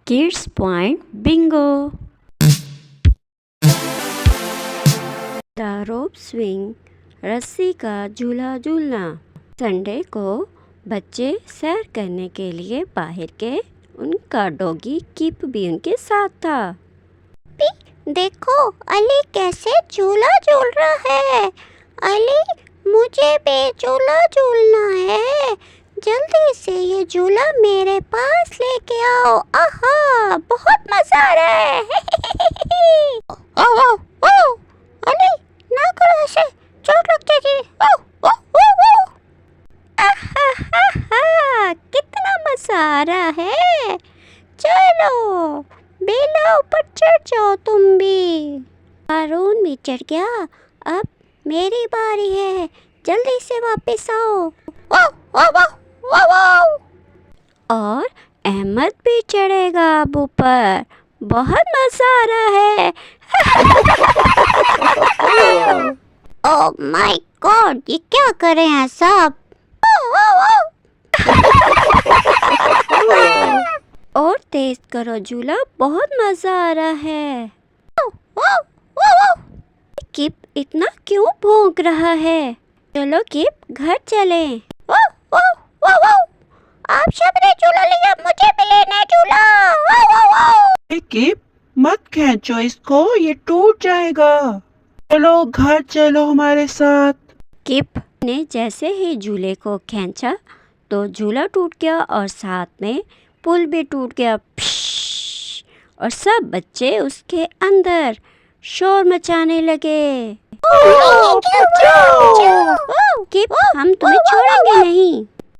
Kids point Bingo. The rope swing, रस्सी का झूला झूलना। संडे को बच्चे सैर करने के लिए बाहर गए। उनका डॉगी किप भी उनके साथ था। देखो अली कैसे झूला झूल रहा है। अली, मुझे भी झूला झूलना है। जल्दी से ये झूला मेरे पास लेके आओ। आहा, बहुत मजा आ रहा है। ओ ओ ओ अली, ना करो ऐसे, चोट लग जाएगी। ओ ओ ओ ओ आहा, कितना मजा आ रहा है। चलो बेला ऊपर चढ़ जाओ तुम भी। हारून भी चढ़ गया। अब मेरी बारी है, जल्दी से वापस आओ। वाह वाह वाह वाह वाह। और अहमद भी चढ़ेगा अब ऊपर। बहुत मजा आ रहा है। ओह माय गॉड, ये क्या कर रहे हैं सब। और तेज करो झूला, बहुत मजा आ रहा है। किप इतना क्यों भौंक रहा है? चलो किप, घर चलें। आप सब ने झूला लिया, मुझे भी लेना है झूला। किप, मत खींचो इसको, ये टूट जाएगा। चलो घर चलो हमारे साथ। किप ने जैसे ही झूले को खींचा तो झूला टूट गया और साथ में पुल भी टूट गया। फिश! और सब बच्चे उसके अंदर शोर मचाने लगे। किप, हम तुम्हें छोड़ेंगे नहीं।